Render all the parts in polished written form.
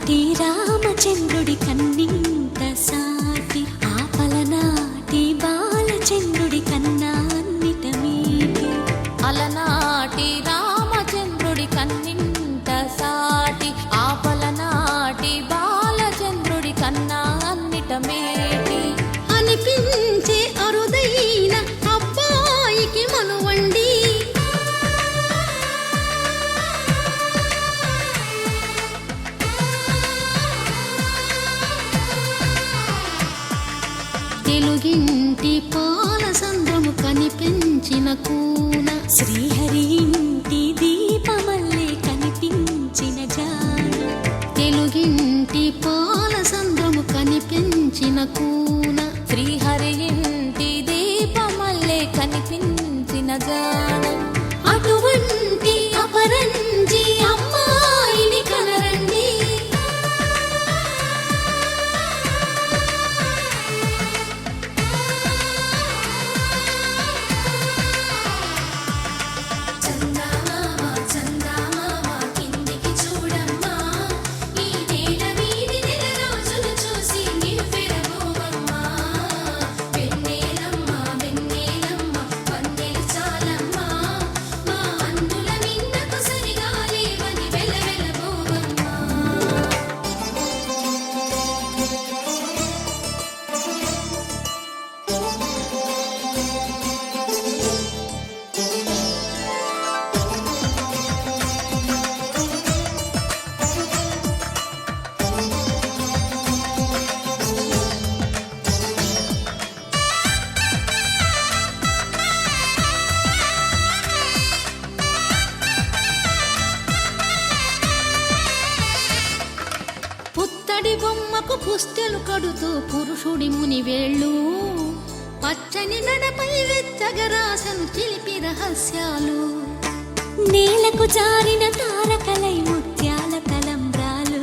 అలనాటి రామచంద్రుడి కన్నింత సాటి ఆపలనాటి బాలచంద్రుడి కన్నా అన్నిట మీటి. అలనాటి రామచంద్రుడి కన్నింత సాటి ఆపలనాటి బాలచంద్రుడి కన్నా అన్నిట మేటి అనిపించే అరుదైన అబ్బాయికి మనువండి. తెలుగింటి పాలసంద్రము కనిపించిన కూన శ్రీహరి ఇంటి దీపమల్లే కనిపించిన జాన. తెలుగింటి పాలసంద్రము కనిపించిన కూన శ్రీహరి ఇంటి దీపమల్లే కనిపించిన జాన. అటువంటి అపరంజి అమ్మాయిని కనరండి. పుత్తడి బొమ్మకు పుస్తెలు కడుతూ పురుషుడి ముని వేళ్ళు పచ్చని నడపై వెచ్చగరాసను చిలిపి రహస్యాలు. నేలకు జారిన తారకలై ముత్యాల తలంబ్రాలు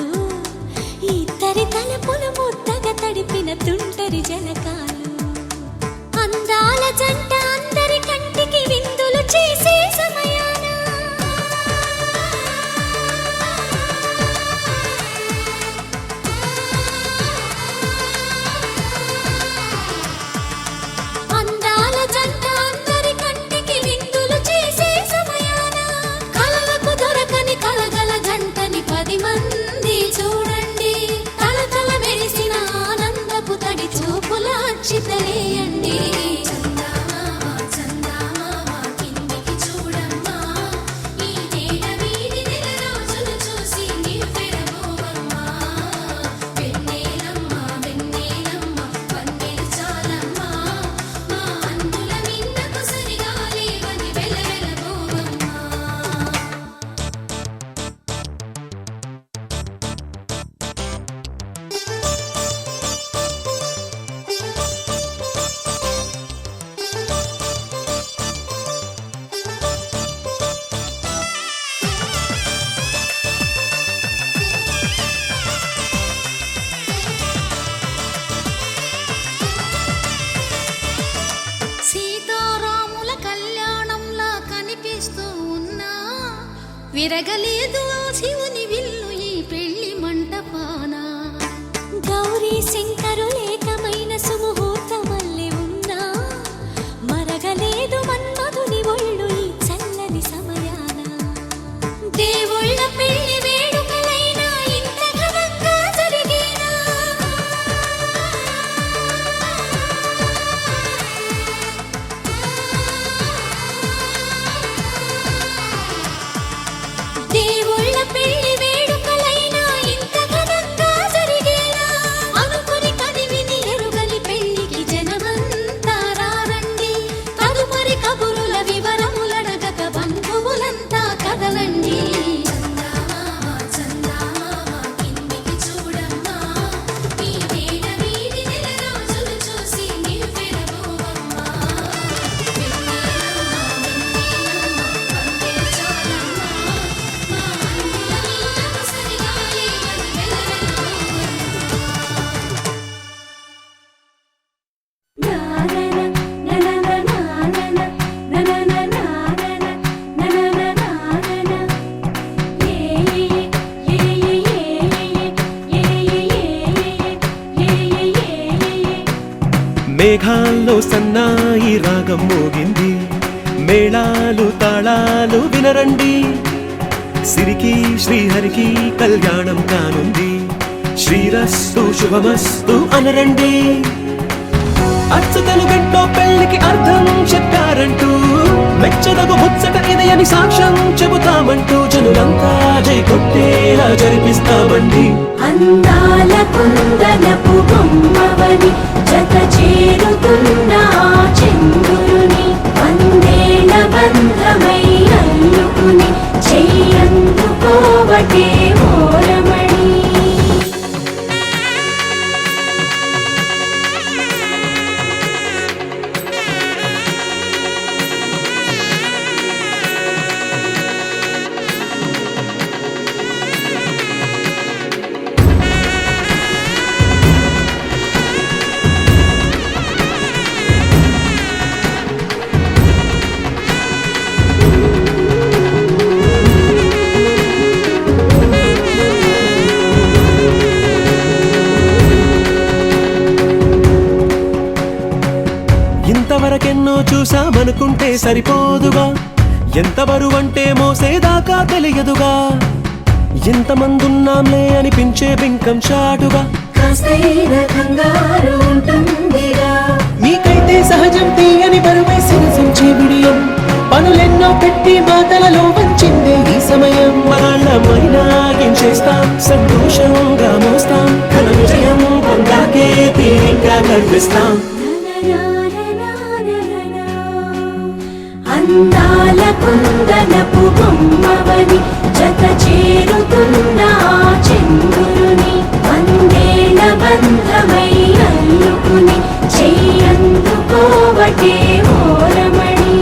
ఇద్దరి తలపులు ముద్దగా తడిపిన తుంటరి జలకాలు. అందాల జంట అందరి కంటికి విందులు చేసే సమయాన చితలేయండి. విరగలేదు ఆ శివుని విల్లు ఈ పెళ్లి మంటపాన. గౌరీ శంకరులేకమైన సుముహూర్తమల్లె ఉన్నా మరగలేదు మన్మధుని ఒళ్ళు ఈ చల్లని సమయాన. దేవుళ్ళ పెళ్లి వేడుకలైనా ఇంత ఘనంగా జరిగేనా. దేవుళ్ళ పెళ్లి మేఘాల్లో సన్నాయి రాగం మోగింది, మేళాలు తాళాలు వినరండి. సిరికి శ్రీహరికి కళ్యాణం కానుంది, శ్రీరస్తు శుభమస్తు అనరండి. అచ్చతలు గంటో పెళ్లికి అర్థం చెప్పారంటూ, మెచ్చదగు ముచ్చట ఇది అని సాక్ష్యం చెబుతామంటూ, జనులంతా జై కొట్టేలా జరిపిస్తామండి. అందాల కుందనపు బొమ్మవని జత చేరుతున్న చంద్రుని, వందేల బంధమై అల్లుకుని చెయ్యందుకోవటే ఓరమణి. ఇంతవరకెన్నో చూసామనుకుంటే సరిపోదుగా, ఎంత బరువంటే మోసేదాకా తెలియదుగా. ఎంతమందున్నాంలే అనిపించే బింకం చాటుగా, కాస్తైన కంగారు ఉంటుందిగా. మీకైతే సహజం తీయని బరువై సిరసించే విడియం, పనులెన్నో పెట్టి మాటలలో వంచిందే ఈ సమయం. మనాళ్ళమైనా ఏం చేస్తాం, సంతోషంగా మోస్తాం, ఘన విజయం పొందాకే తీరిగ్గా కనిపిస్తాం. అందాల కుందనపు బొమ్మవని జత చేరుతున్న చంద్రుని, వందేల బంధమై అల్లుకుని చెయ్యందుకోవటే ఓరమణి.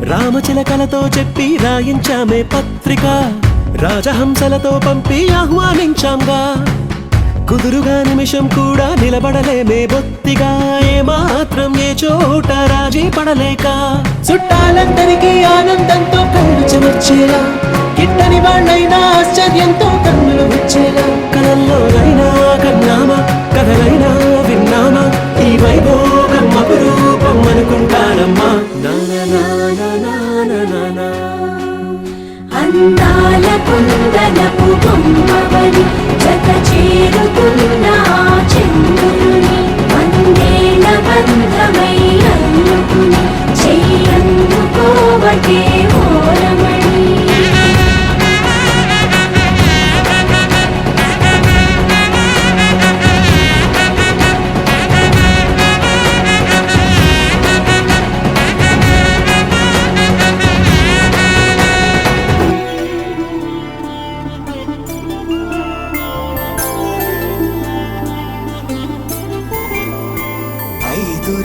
రామచిలకలతో చెప్పి రాయించామే పత్రిక, రాజహంసలతో పంపి ఆహ్వానించాంగా. కుదురుగా నిమిషం కూడా నిలబడలేమే బొత్తిగా, ఏమాత్రం ఏ చోట రాజీ పడలేక. చుట్టాలందరికీ ఆనందంతో కళ్ళు చెమర్చేలా, గిట్టని వాళ్ళైనా ఆశ్చర్యంతో కన్నులు వచ్చేలా. కలల్లోనైనా కన్నామా, కథలైనా విన్నామా, ఈ వైభోగం అపురూపం అనుకుంటానమ్మా. అందాల కుందనపు బొమ్మవని జత చేరుతున్న చంద్రుని, వందేల బంధమై అల్లుకుని చెయ్యందుకోవటే ఓరమణి.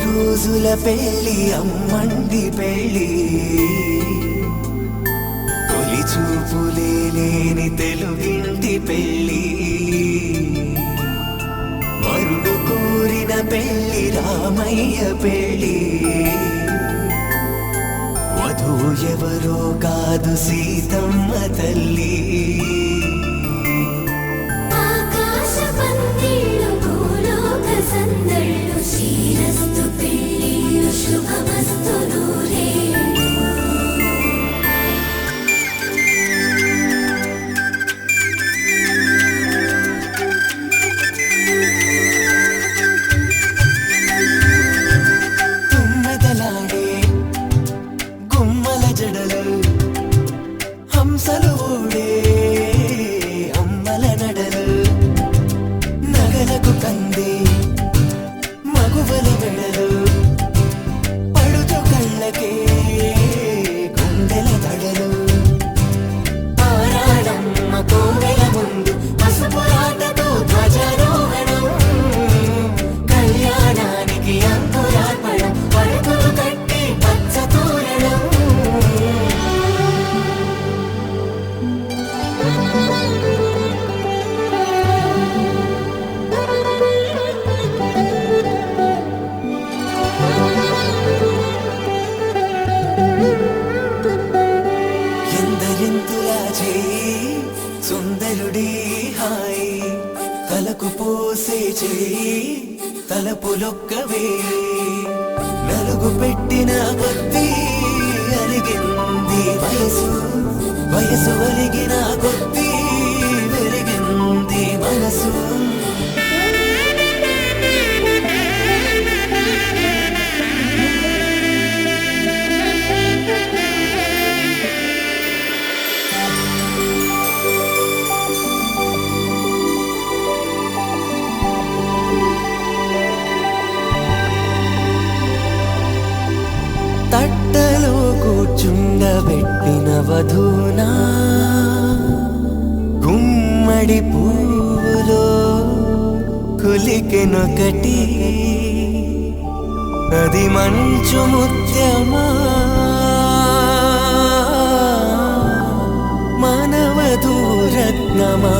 రోజుల పెళ్ళి అమ్మండి పెళ్ళి, తొలి చూపులే లేని తెలుగింటి పెళ్ళి, వరుడు కోరిన పెళ్ళి రామయ్య పెళ్ళి, వధువు ఎవరో కాదు సీతమ్మ తల్లి. శ్రీరస్తు పెళ్ళిళ్ళు శుభమస్తు నూరే. తుమ్మెదలాడే గుమ్మల జడలు, హంసలు ఊడే అమ్మల నడలు, నగలకు కంది మగువల మెడలు, పడుచు కళ్ళకే చేయి సుందరుడి హాయి తలకు పోసే చేయి తలపులొక్కవే నలుగు పెట్టిన కొద్దీ అరిగింది వయసు వయసు ఒరిగిన కొద్దీ వెలిగింది మనసు తట్టలో కూర్చుండబెట్టిన వధూనా గుమ్మడి పువ్వులో కులికెనొకటి అది మంచు ముత్యమా మానవధూరత్నమా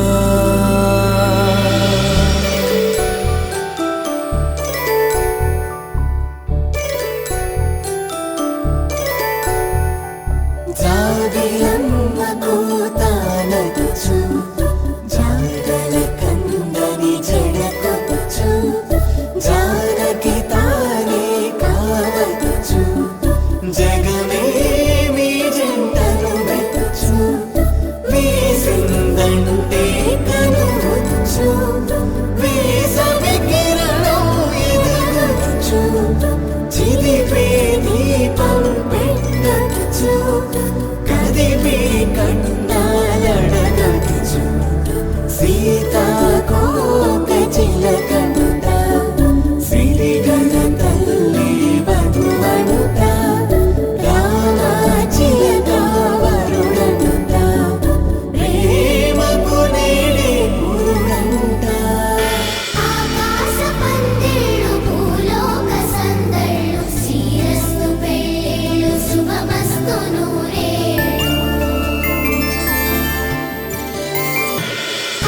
జాబిలమ్మకు తానొచ్చు జాడల కందని జడకొచ్చు జానకి తానే కావచ్చు జగమే మీ జంటను పెట్టు వీసిందంటే కనువచ్చు వీసవి కిరణం ఎదగచ్చు చిలిపే దీపం పెట్టచ్చు కదిపే కన్నాలడగచ్చు సీతాకోక చిలకంట సిరిగల తల్లి వధువనుట రామ చిలక వరుడనుట ప్రేమకు నేడే పురుడంట ఆకాశ పందిళ్ళు భూలోక సందళ్ళు శ్రీరస్తు పెళ్ళిళ్ళు శుభమస్తు నూరేళ్ళు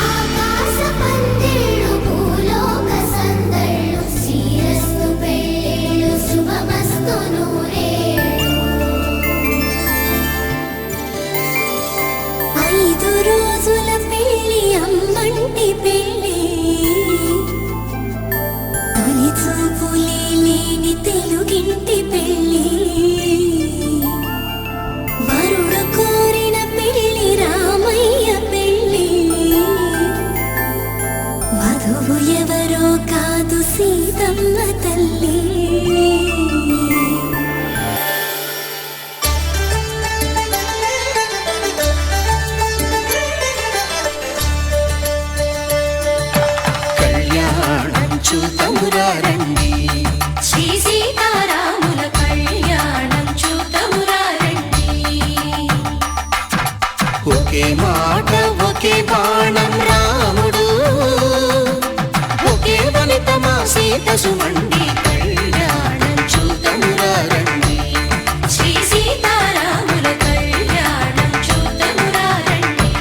ఆకాశ పందిళ్ళు భూలోక సందళ్ళు శ్రీరస్తు పెళ్ళిళ్ళు శుభమస్తు నూరేళ్ళు 5 రోజుల పెళ్ళి అమ్మంటి పెళ్ళి తొలి చూపులే లేని తెలుగింటి పెళ్ళి వరుడు కోరిన పెళ్ళి రామయ్య పెళ్ళి వధువు ఎవరో కాదు సీతమ్మ తల్లి కళ్యాణం చూతమురారండి శ్రీ సీతారాముల కళ్యాణం చూతమురారండి ఒకే మాట ఒకే బాణం రాముడు ఒకే వనిత మా సీత సుమండి కళ్యాణం చూతమురారండి శ్రీ సీతారాముల కళ్యాణం చూతమురారండి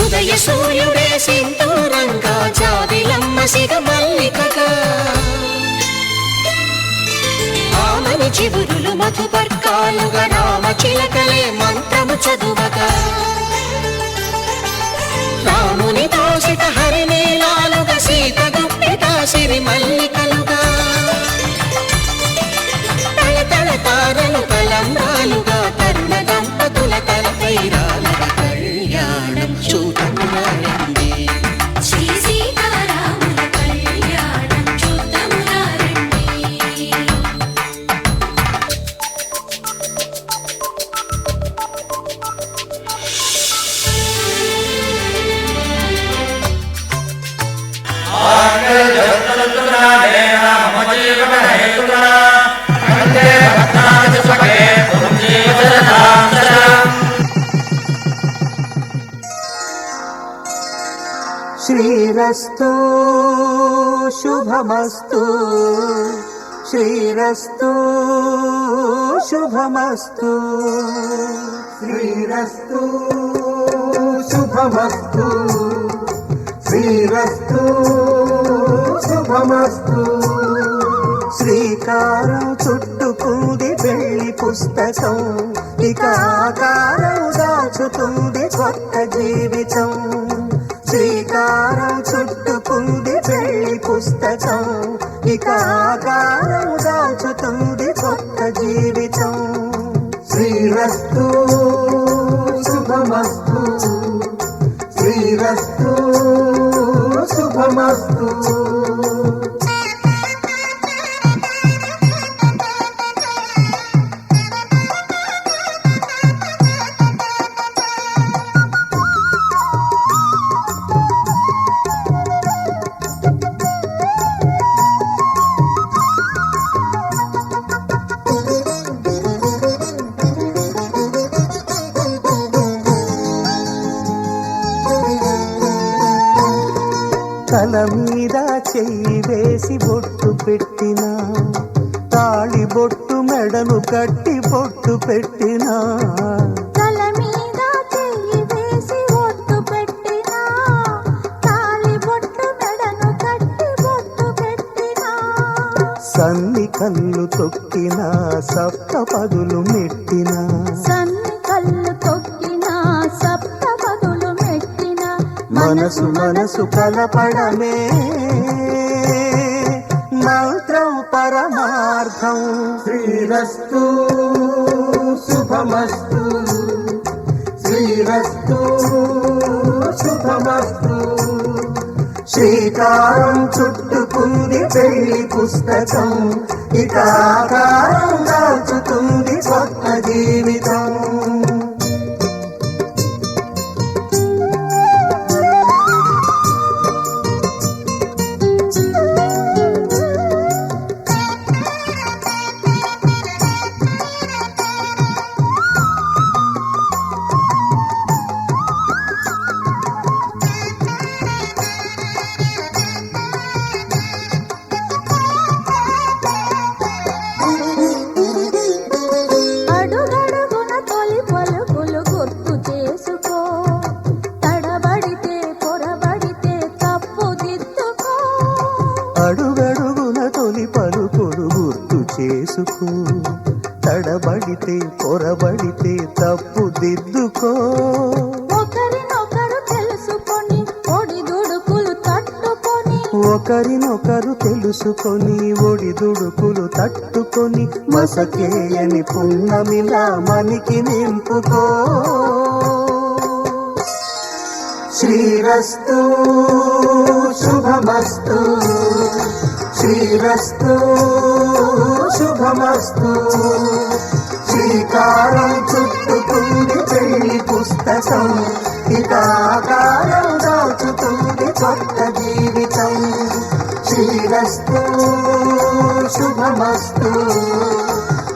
ఉదయ సూర్యుడే సింధూరంగా జాబిలమ్మ సిగ మల్లికగా ఆమని చివురులు మధుపర్కాలుగా రామ చిలకలే మంత్రము చదువగా రాముని దోసిట హరినీలాలుగా సీత గుప్పిట సిరి మల్లికలుగా తల తల తారలు తలంబ్రాలుగా తరుణ దంపతుల తలపై రాలగా కళ్యాణం చూతమురారండి శ్రీ సీతారాముల కళ్యాణం చూతమురారండి ఆంగ జగత్తు నాడే శ్రీరస్తు శుభమస్తు శ్రీరస్తు శుభమస్తు శ్రీరస్తు శుభమస్తు శ్రీరస్తు శుభమస్తు శ్రీకారం చుట్టుకుంది పెళ్లి పుస్తకం ఇక ఆకారం దాచుతుంది కొత్త జీవితం శ్రీకారం చుట్టుకుంది పెళ్లి పుస్తకం ఇక ఆకారం దాచుతుంది కొత్త జీవితం శ్రీరస్తు శుభమస్తు శ్రీరస్తు శుభమస్తు తల మీద చెయ్యి వేసి బొట్టు పెట్టినా తాళి బొట్టు మెడను కట్టి బొట్టు పెట్టినా తల మీద చెయ్యి వేసి బొట్టు పెట్టినా తాళి బొట్టు మెడను కట్టి బొట్టు పెట్టినా సన్ని కళ్ళు తొక్కినా సప్త పదులు మెట్టినా సన్ని కళ్ళు తొక్కినా సప్త పదులు మెట్టినా మనసు మనసు కలపడమే మంత్రం పరమార్థం శ్రీరస్తు శుభమస్తు శ్రీరస్తు శుభమస్తు శ్రీకారం చుట్టుకుంది పెళ్లి పుస్తకం ఇక ఆకారం దాచుతుంది కొత్త జీవితం అడుగడుగున తొలి పలుకులు గుర్తు చేసుకో తడబడితే పొరబడితే తప్పు దిద్దుకో అడుగడుగున తొలి పలుకులు గుర్తు చేసుకో తడబడితే పొరబడితే తప్పు దిద్దుకో ఒకరినొకరు తెలుసుకొని ఒడిదుడుకులు తట్టుకొని ఒకరినొకరు తెలుసుకొని ఒడిదుడుకులు తట్టుకొని మసకేయని పున్నమిలా మనికి నింపుకో శ్రీరస్తు శుభమస్తు శ్రీరస్తు శుభమస్తు శ్రీకారం చుట్టుకుంది పెళ్లి పుస్తకం ఇక ఆకారం దాచుతుంది కొత్త జీవితం శ్రీరస్తు శుభమస్తు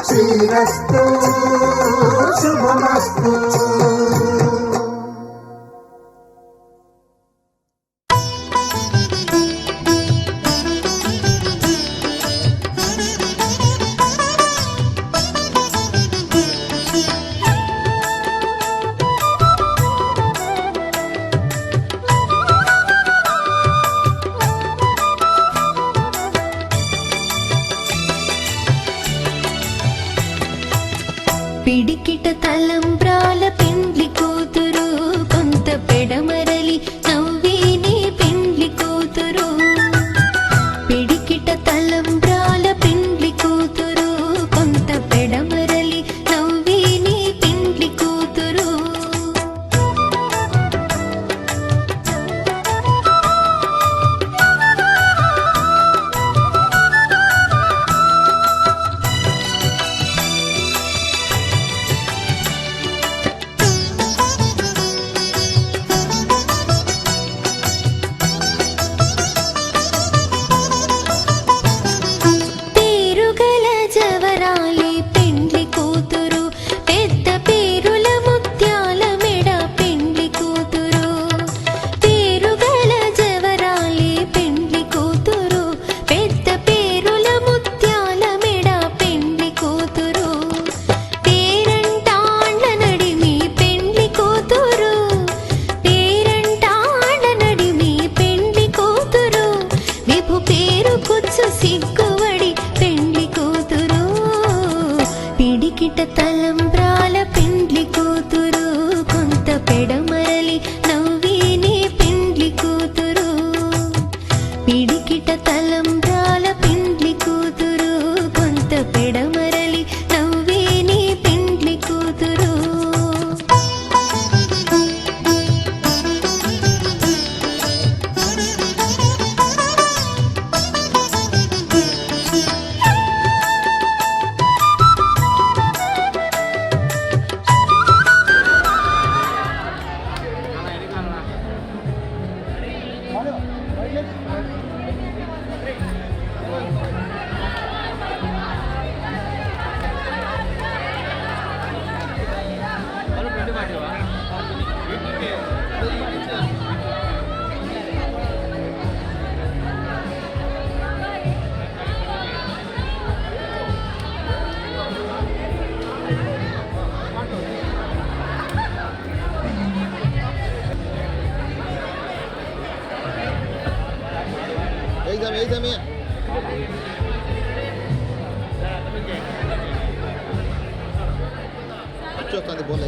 శ్రీరస్తు శుభమస్తు పిడికిట తలంబ్రాల పెండ్లి కూతురు కొంత పెడమరలి నవ్వేని పెండ్లి కూతురు పిడికిట తలంబ్రాల పెండ్లి కూతురు కొంత పెడమరలి నవ్వేని పెండ్లి కూతురు వచ్చేస్తుంది బోల్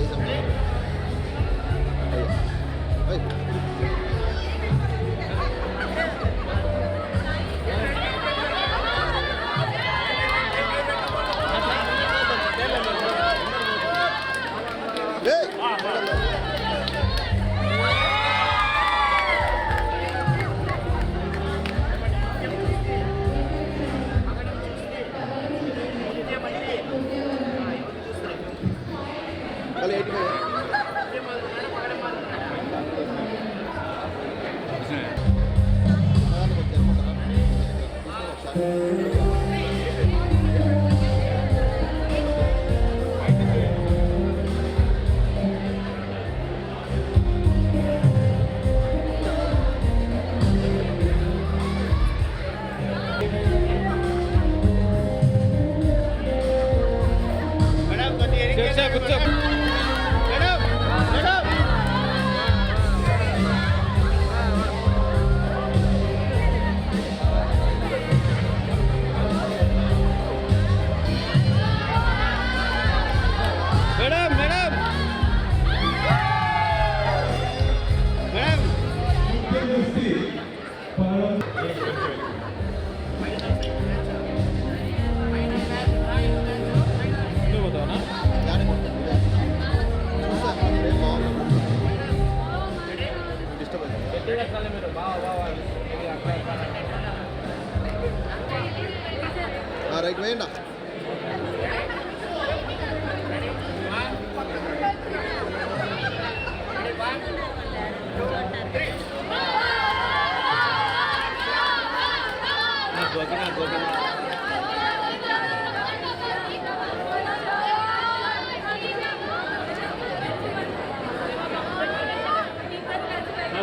రైట్ వేయండి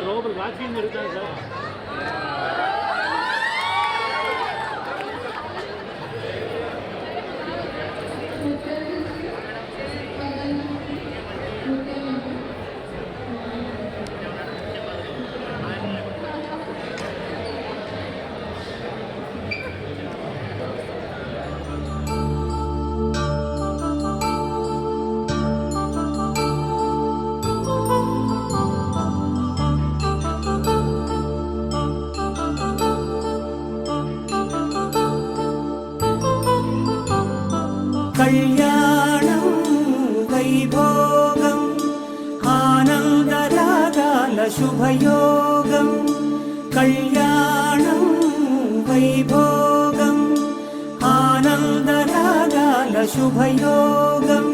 లోపల వాకింగ్ జరుగుతుంది సార్. కళ్యాణం వైభోగం ఆనందరాగాల శుభయోగం కళ్యాణం వైభోగం ఆనందరాగాల శుభయోగం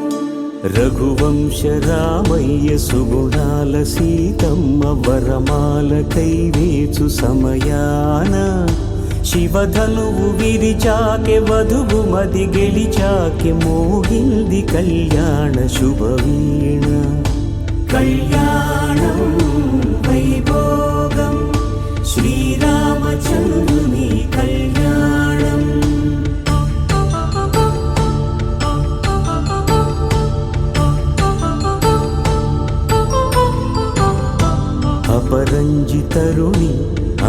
రఘువంశ రామయ్య సుగుణాల సీతమ్మ వరమాల కైవేచు సమయాన శివధనువు విరిచాకె వధువు మది గెలిచాకె మోగింది కళ్యాణ శుభవీణ కళ్యాణం వైభోగం శ్రీరామచంద్రుని కళ్యాణం అపరంజి తరుణి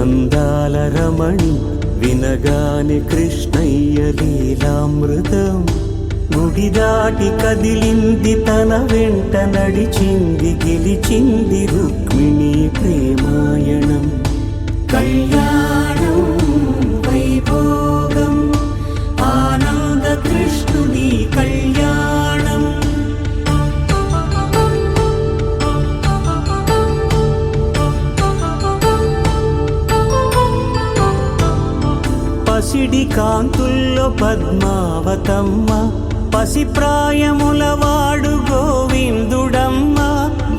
అందాల రమణి వినగానే కృష్ణయ్య లీలామృతం గుడి దాటి కదిలింది తన వెంట నడిచింది గెలిచింది రుక్మిణి ప్రేమాయణం కళ్యాణం వైభోగం ఆనంద కృష్ణుని కళ్యాణం పసిడి కాంతుల్లో పద్మావతమ్మ పసిప్రాయముల వాడు గోవిందుడమ్మ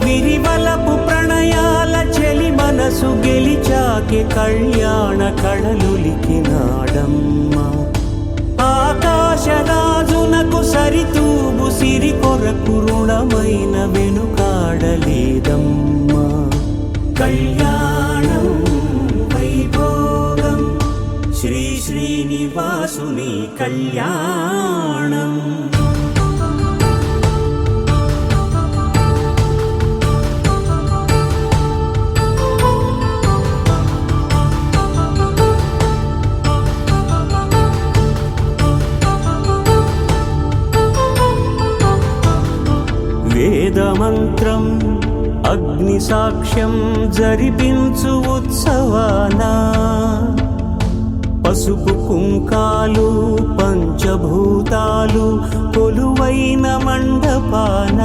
విరివలపు ప్రణయాల చెలి మనసు గెలిచాకె కళ్యాణ కళలులికినాడమ్మ ఆకాశరాజునకు సరితూబు సిరి కొరకు రుణమైన వెనుకాడలేదమ్మా కళ్యాణం వైభోగం శ్రీ శ్రీనివాసుని కళ్యాణం మంత్రం అగ్ని సాక్ష్యం జరిపించు ఉత్సవాన పసుపు కుంకాలు పంచభూతాలు కొలువైన మండపాన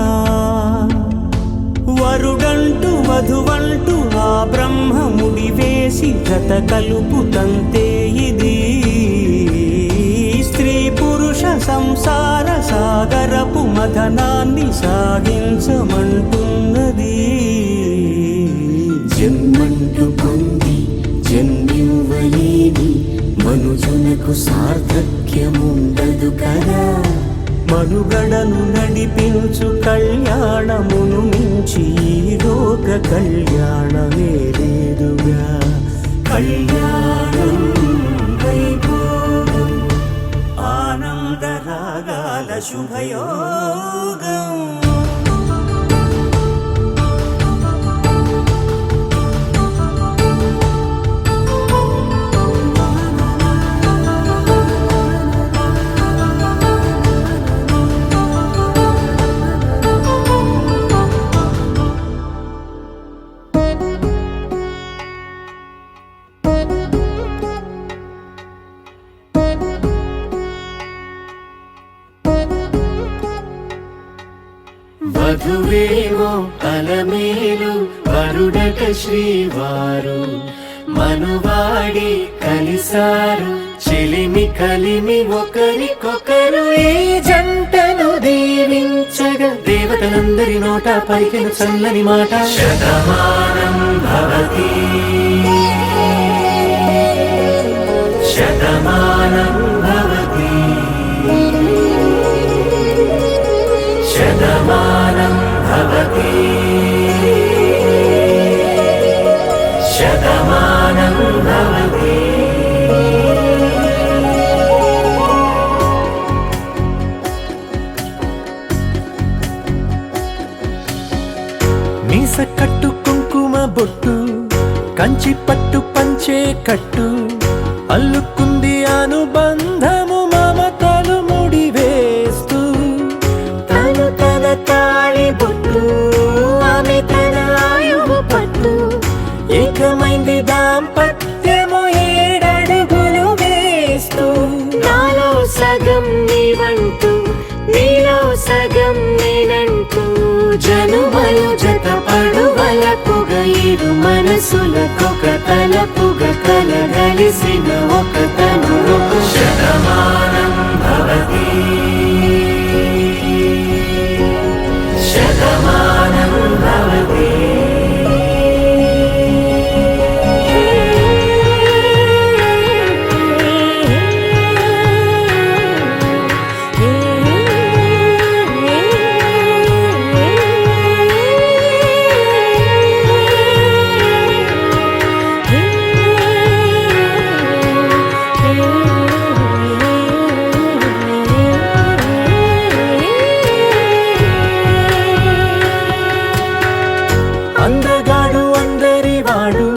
వరుడంటూ వధువంటూ ఆ బ్రహ్మముడి వేసి జత కలుపు తంతే ఇది స్త్రీ పురుష సంసార సాగరపు మథనాన్ని సాగించమంటున్నది. జన్మంటూ పొంది జన్మివ్వలేని మనుజునకు సార్థక్యముండదు కదా. మనుగడను నడిపించు కళ్యాణమును మించి ఈ లోక కళ్యాణమే లేదుగా. కళ్యాణం వైభోగం ఆనందరాగాల శుభయోగం. వధువేమో అలమేలు వరుడట శ్రీవారు మనువాడి కలిసారు చెలిమి కలిమి ఒకరికొకరు ఈ జంటను దీవించగా దేవతలందరి నోట పలికిన చల్లని మాట శతమానం భవతి శతమానం భవతి శతమానం భవతి శతమానం భవతి. మీస కట్టు కుంకుమ బొట్టు కంచి పట్టు పంచే కట్టు అల్లుకుంది అనుబంధము మమతలు ముడివేస్తూ తను తన తాళి బొట్టు ఆమె తన ఆయువు పట్టు ఏకమైంది దాంపత్యము 7 అడుగులు వేస్తూ నాలో సగం నీవంటూ నీలో సగం నేనంటూ జనుమలు జత పడువలపుగ ఇరు మనసులకొక తలపుగ కలగలిసిన ఒక తను శతమానం భవతి శతమానం భవతి. అందగాడు అందరివాడు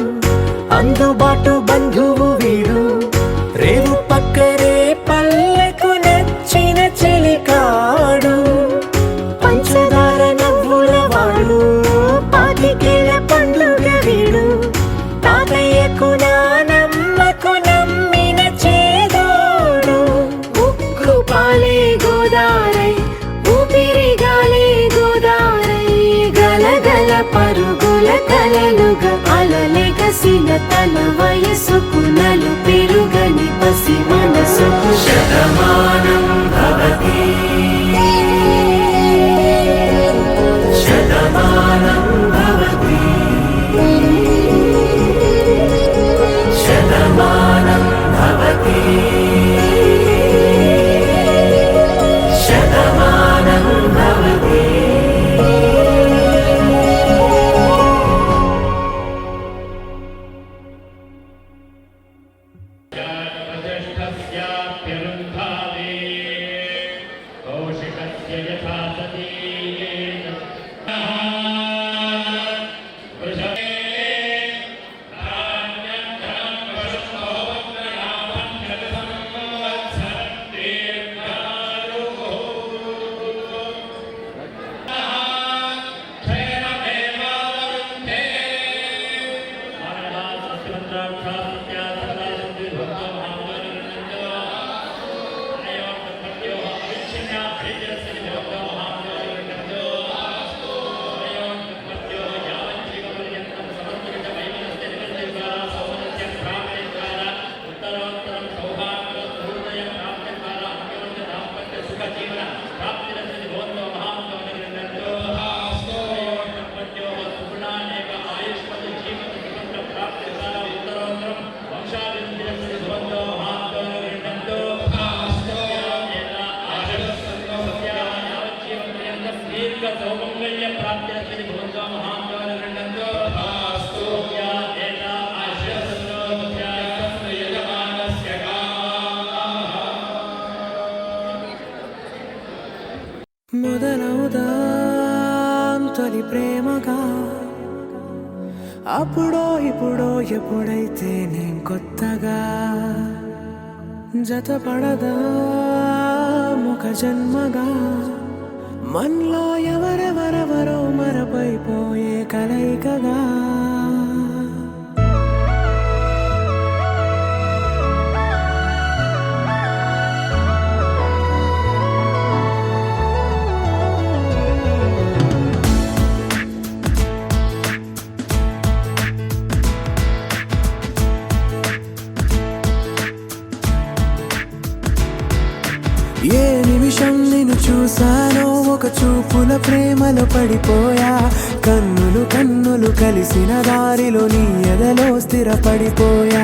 అందుబాటు బంధువు వీడు రేవు పక్కరే పల్లెకు నచ్చిన చెలికాడు పంచదార నవ్వుల వాడు పాతికేల పండుగ వీడు తాతయ్యకు నానమ్మకు నమ్మిన చేదోడు ఉక్కు పాలే గోదారై ఊపిరి గాలే గోదారై గలగల పరుగుల కలలుగా అలలెగసిన తన వయసుకు నలు పెరుగని పసి మనసుకు శతమానం భవతి శతమానం భవతి శతమానం భవతి శతమానం భవతి. ज्येष्ठस्याप्यनुद्धाले దీర్ఘ సౌమంగళ్య ప్రాప్తి భవంతో మహాంతో నిరంజంతో ఆస్తు యా ఏతా ఆశ్రసంతో ముఖ్యాయ యజమానస్య కామః. మొదలవుదాం తొలి ప్రేమగా అప్పుడో ఇప్పుడో ఎప్పుడైతే నేను కొత్తగా జతపడదా ముఖ జన్మగా మనలో ఎవరెవరెవరో మరపైపోయే కలయికగా ఏ నిమిషం నిన్ను చూసానో ఒక చూపుల ప్రేమలో పడిపోయా కన్నులు కన్నులు కలిసిన దారిలో నీ ఎదలో స్థిరపడిపోయా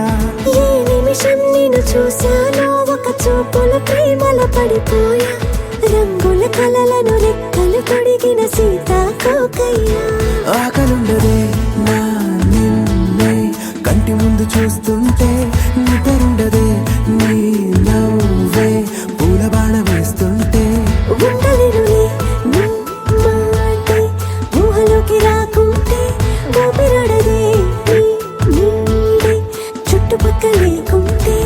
ఏ నిమిషం నేను చూశానో ఒక చూపుల ప్రేమలో పడిపోయా రంగుల కలలను రెక్కలు తొడిగిన సీతాకోకయ్యా ఆకలుండదే నా నిన్నే కంటి ముందు చూస్తుంటే నిద్రుండదే నీ నవ్వే పూల బాణ వేస్తుంటే ఉండలేనులే నీ మాటే ఊహలోకి రాకుంటే ఊపిరాడదే నీ నీడే చుట్టుపక్కల లేకుంటే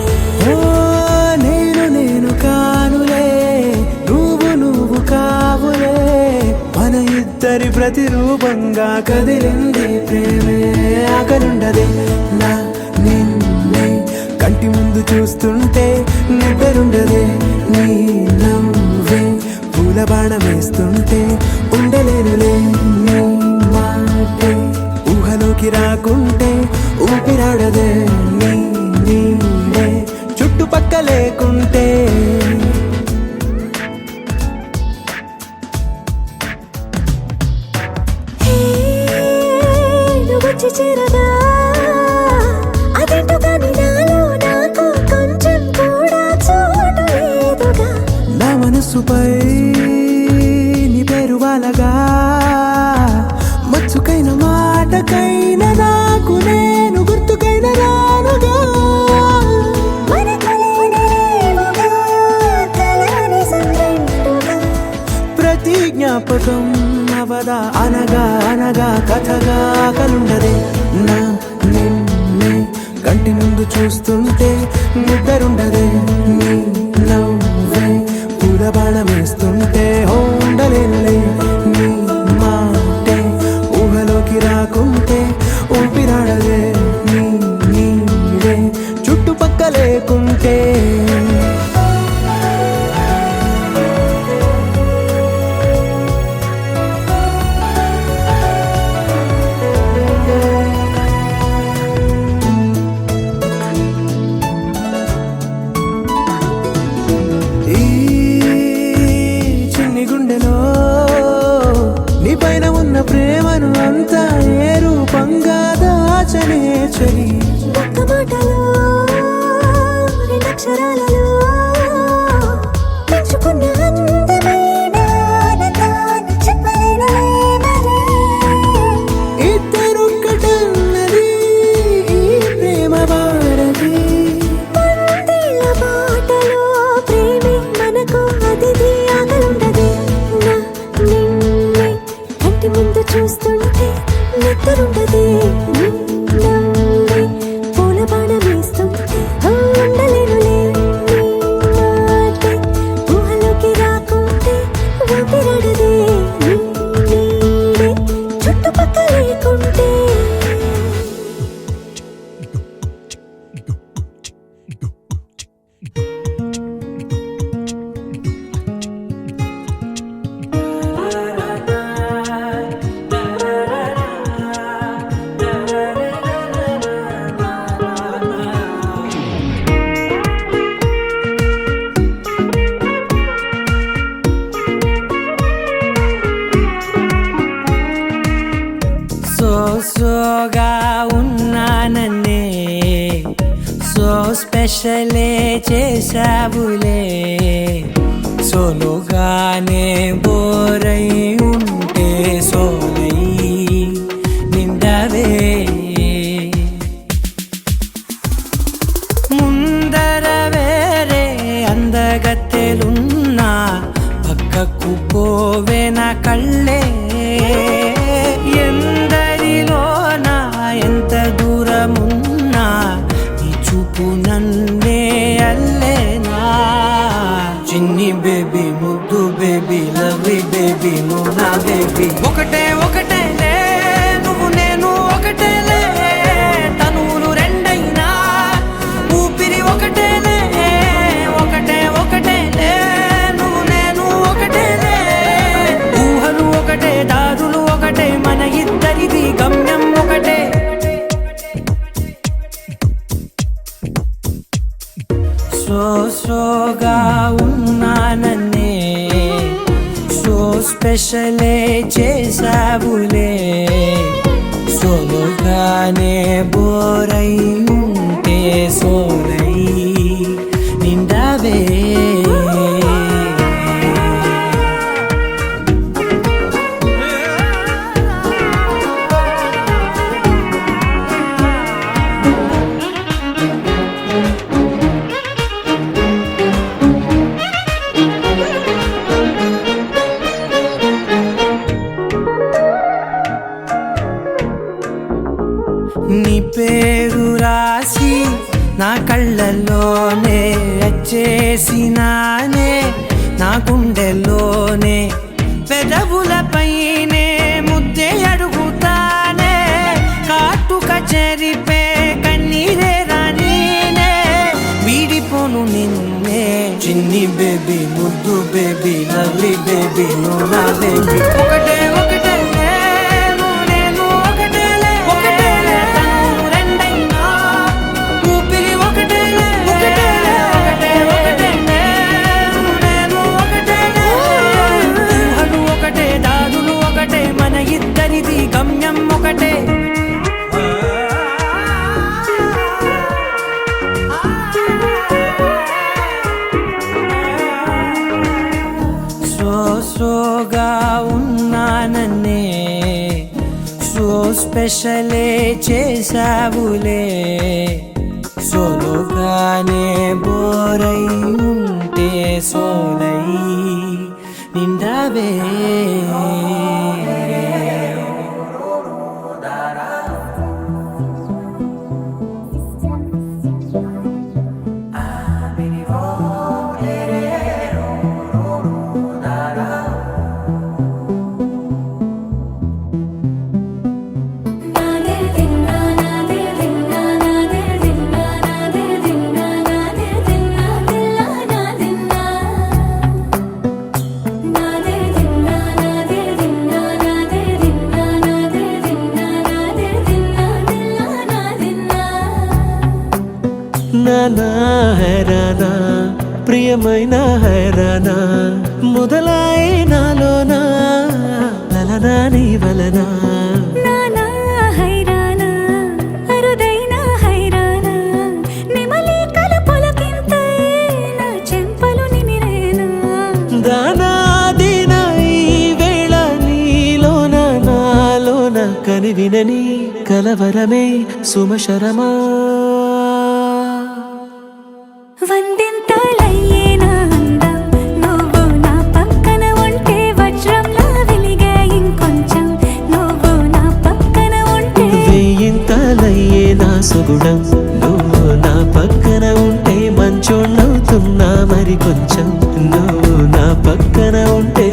ఓ నేను కానులే నువ్వు కావులే మన ఇద్దరి ప్రతిరూపంగా కదిలింది ప్రేమే ఆకలుండదే నా నిన్నే కంటి ముందు చూస్తుంటే నిద్రుండదే నీ నవ్వే పూల బాణం వేస్తుంటే ఉండలేనులే నీ మాటే ఊహలోకి రాకుంటే ఊపిరాడదే నీ నీడే చుట్టుపక్క లేకుంటే నువ్వు వచ్చి చేరగా అదేంటో కానీ నాలో నాకు కొంచెం కూడా చోటు లేదుగా నా మనసుపై నీ పేరు వాలగా మచ్చుకైన మాటకైన నాకు నేను గుర్తుకైన రానుగా మనకులేనిరేవుగా కలని సంద్రెండుగా ప్రతి జ్ఞాపకం అవదా అనగా అనగా కథగా కలుండదే నా నిన్నే కంటి ముందు చూస్తుంటే నిద్రుండదే నీ నవ్వే పూల బాణం వేస్తుంటే ఉండలేనులే నీ మాటే ఊహలోకి రాకుంటే ఊపిరాడదే నీ నీడే చుట్టుపక్క లేకుంటే ఈ చిన్ని గుండెలో నీ పైన ఉన్న ప్రేమను అంతా ఏ రూపంగా దాచనే చలి ఒక్క మాటలో రెండక్షరాలలో పెంచుకున్న అందమైన ఆనందాన్ని చెప్పలేనులే మరి. ఇద్దరొక్కటన్నది ఈ ప్రేమ భారతి వందేళ్ల బాటలో ప్రేమే మనకు అతిథి ఆగలుండదే నా నిన్నే కంటి ముందు చూస్తుంటే నిద్రుండదే నీ నవ్వే పూల బాణం వేస్తుంటే ఉండలేనులే నీ మాటే ఊహలోకి రాకుంటే ఊపిరాడదే నీ నీడే చుట్టుపక్కల లేకుంటే సోగా ఉన్నానన్నే సో స్పెషలే చేసావులే సోలోగానే బోరై పోవే నా కళ్ళే ఎందరిలోనా ఎంత దూరమున్నా నీ చూపు నన్నే అల్లేనా చిన్ని బేబీ ముద్దు బేబీ లవ్లీ బేబీ నువ్వు నా బేబీ ఒకటే ఒకటేలే నువ్వు నేను ఒకటేలే తనువులు రెండైనా ఊపిరి ఒకటేలే ఒకటే ఒకటేలే నువ్వు నేను ఒకటేలే ఊహలు ఒకటే దారులు ఒకటే మన ఇద్దరిది గమ్యం ఒకటే సోగా ఉన్నానన్నే సో స్పెషలే చేసావులే సోలోగానే బోరై ఉంటే సోలై నిండావే నీ పేరు రాసి నా కళ్ళల్లోనే చేసినానే నా గుండెల్లోనే పెదవులపైనే ముద్దే అడుగుతానే కాటుక చెరిపే కన్నీరే రానీనే వీడిపోను నిన్నే చిన్ని బేబీ ముద్దు బేబీ లవ్లీ బేబీ నువ్వు నా బేబీ ఒకటే ఒకటే గమ్యం ఒకటే సోగా ఉన్నానన్నే సో స్పెషలే చేసావులే సోలోగానే బోరై ఉంటే సోలై నిండావే నానా హైరానా ప్రియమైన హైరానా మొదలాయి నాలోనా లలనా నీ వలనా నానా హైరానా అరుదైన హైరానా నెమలి కలపులకింతై నా చెంపలు నిమిరేనా దానా దినా ఈ వేళ నీలోన నాలోన కనివినని కలవరమే సుమశరమా వందింతలయ్యేనా అందం నువ్వు నా పక్కన ఉంటే వజ్రంలా వెలిగే ఇంకొంచెం నువ్వు నా పక్కన ఉంటే వేయింతలయ్యే నా సుగుణం నువ్వు నా పక్కన ఉంటే మంచోణ్ణవుతున్నా మరి కొంచెం నువ్వు నా పక్కన ఉంటే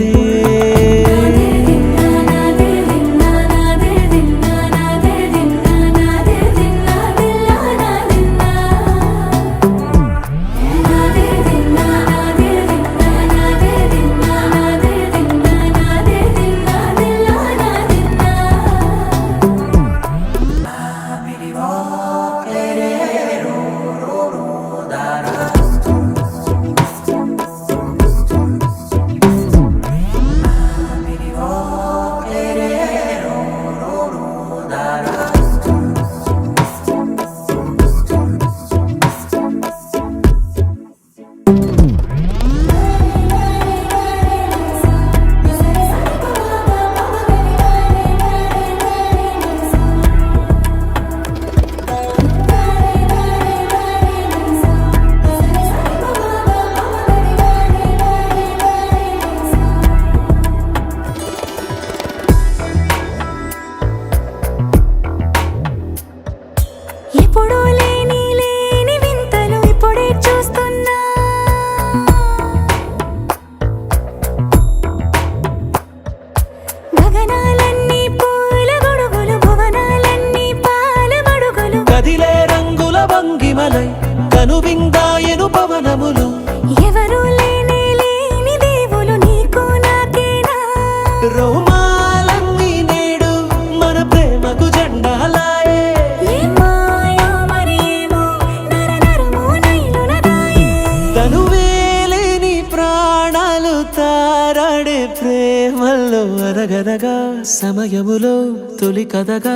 ఆరాడే ప్రేమల్లో అరగరగా సమయములో తొలి కథగా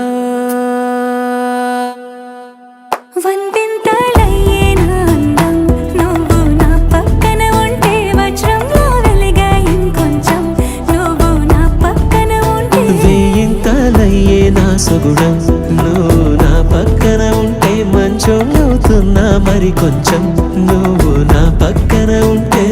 వందింతలయ్యే నా అందం నువ్వు నా పక్కన ఉంటే వజ్రంలో వెలిగా ఇంకొంచెం నువ్వు నా పక్కన ఉంటే వేయింతలయ్యే నా సగుణం నువ్వు నా పక్కన ఉంటే మంచం అవుతున్నా మరి కొంచెం నువ్వు నా పక్కన ఉంటే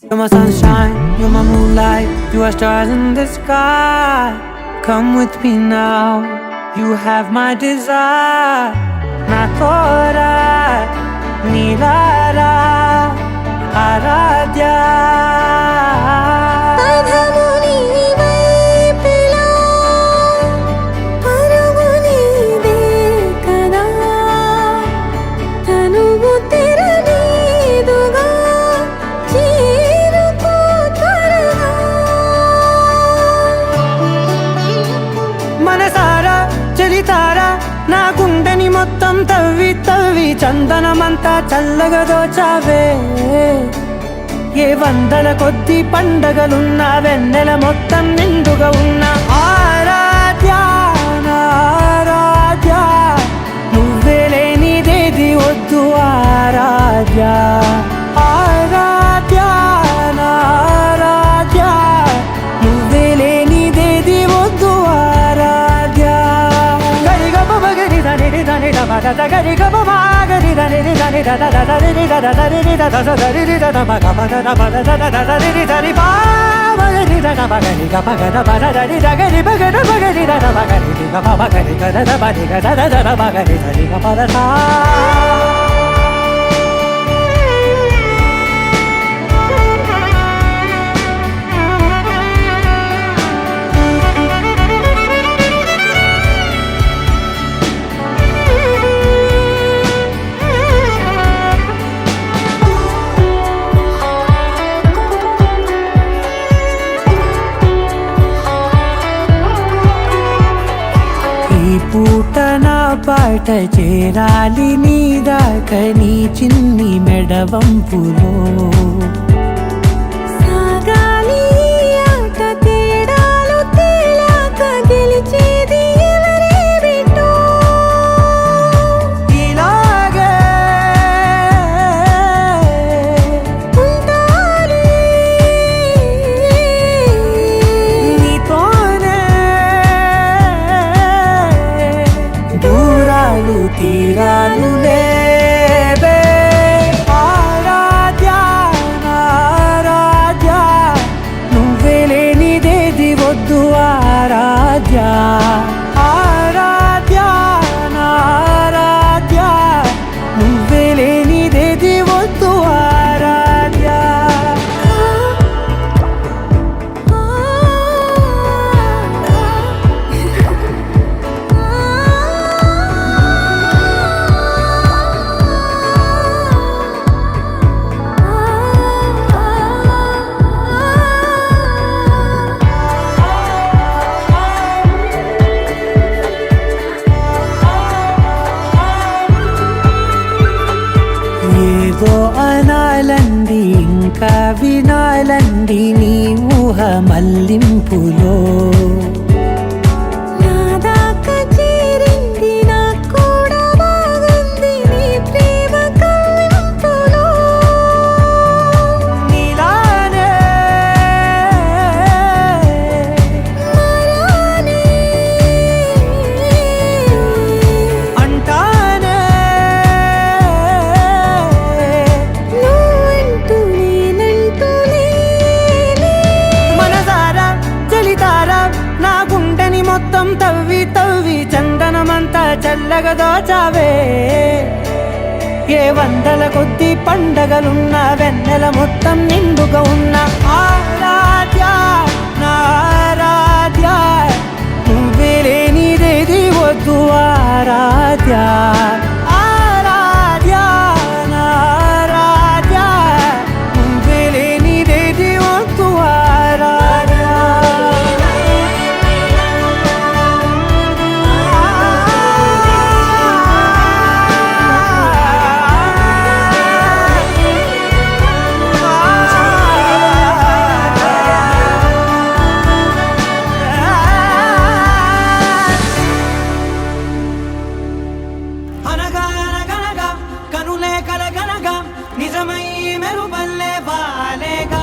You're my sunshine, you're my moonlight, you are stars in the sky. Come with me now, you have my desire. Na tora, nilara, aradhya. పదము నీవైపులా పరుగు నీదే కదా తనువు తెరనీదుగా చేరుకో త్వరగా మనసారా చలితారా నా గుండెని మొత్తం తవ్వి తవ్వి చందనమంతా చల్లగా దోచావే ఏ వందల కొద్ది పండగలున్నా వెన్నెల మొత్తం నిండుగా ఉన్న ఆరాధ్య నా ఆరాధ్య నువ్వే లేనిదేది వద్దు ఆరాధ్య ఆరాధ్య నా ఆరాధ్య నువ్వే లేనిదేది వద్దు ఆరాధ్య గరిగ బగరి దని దని దబద గరి గబ మాగరి దని దని దద దరి దద దరి దద దరి దద మగ దద దద దరి దరి బా మగరి దద మగరి గ మగ దద దరి దగరి మగ మగరి దద మగరి గ మగరి గ దద బరి గ దద దద మగరి దరి గ పద సా ఈ పూట నా పాట చేరాలి నీ దాకా నీ చిన్ని మెడవంపులో సాగాలి ఆట తేడాలు తేలాక గెలిచేది ఎవరే బిడ్డో ఇలాగే ఉంటాలి నీతోనే దూరాలు తీరాలు లేవే ఆరాధ్య నా ఆరాధ్య నువ్వే లేనిదేది వద్దు ఆరాధ్య ఆరాధ్య నా ఆరాధ్య నువ్వే లేనిదేది వద్దు ఆరాధ్య ఏదో అనాలండి ఇంకా వినాలండి నీ ఊహ మల్లింపులో నా దాకా చేరింది నాకు కూడా బాగుంది నీ ప్రేమ కవ్వింపులో నీలానే మరానే అంటానే నువ్వంటూ నేనంటూ నేనే మనసారా చలిత మెల్లగా దోచావే ఏ వందల కొద్ది పండగలున్న వెన్నెల మొత్తం నిండుగా ఉన్న ఆరాధ్య నా ఆరాధ్య నువ్వే లేనిదేది వద్దు ఆరాధ్య ఆరాధ్య నా ఆరాధ్య నువ్వే లేనిదేది వద్దు ఆరాధ్య అనగానగనగా కనులే కలగనగా నిజమై మెరుపల్లే వాలేగా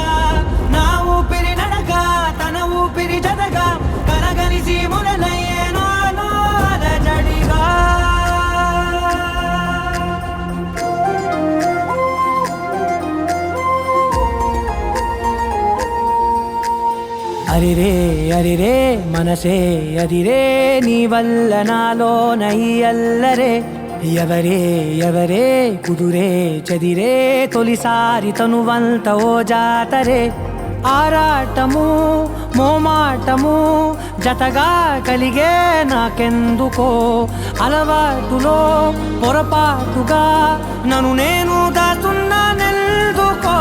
నా ఊపిరి నడగా తన ఊపిరి జతగా కనగలిసి మొదలయ్యేనో అలజడిగా అరిరే అరిరే మనసే అదిరే నీ వల్ల నాలో నై అల్లరే ఎవరే ఎవరే కుదురే చదిరే తొలిసారి తనువంత ఓ జాతరే ఆరాటము మోమాటము జతగా కలిగే నాకెందుకో అలవాటులో పొరపాటుగా నన్ను నేను దాస్తున్నానెందుకో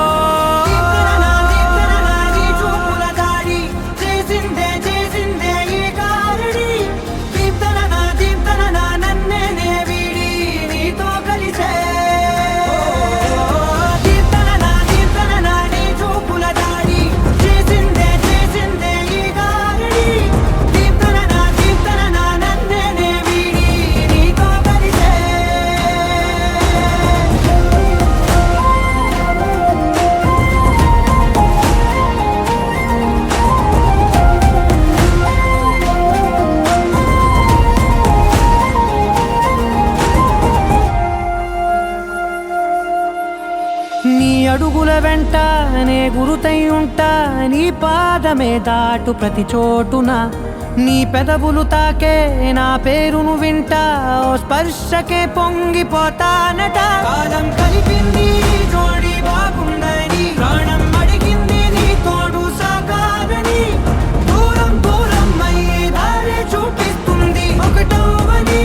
నీ అడుగుల వెంట నే గురుతై ఉంటా నీ పాదమే దాటు ప్రతి చోటున నీ పెదవులు తాకే నా పేరును వింటా ఓ స్పర్శకే పొంగిపోతానట కాలం కలిపింది జోడి బాగుందని ప్రాణం అడిగింది నీ తోడు సాగాలని దూరం దూరం అయ్యే దారి చూపిస్తుంది ఒకటవని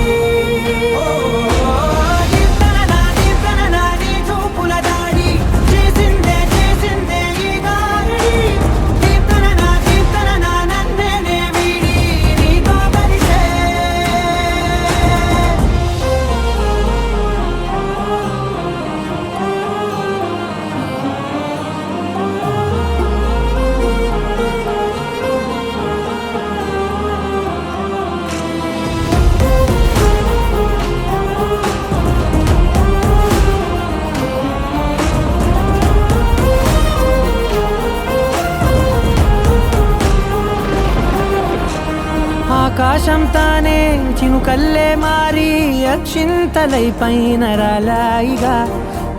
ఆకాశం తానే చినుకల్లే మారి అక్షింతలై పైన రాలాయిగా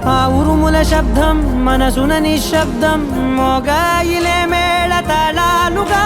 ఆ ఉరుముల శబ్దం మనసున నిశ్శబ్దం మోగాయిలే మేళ తాళాలుగా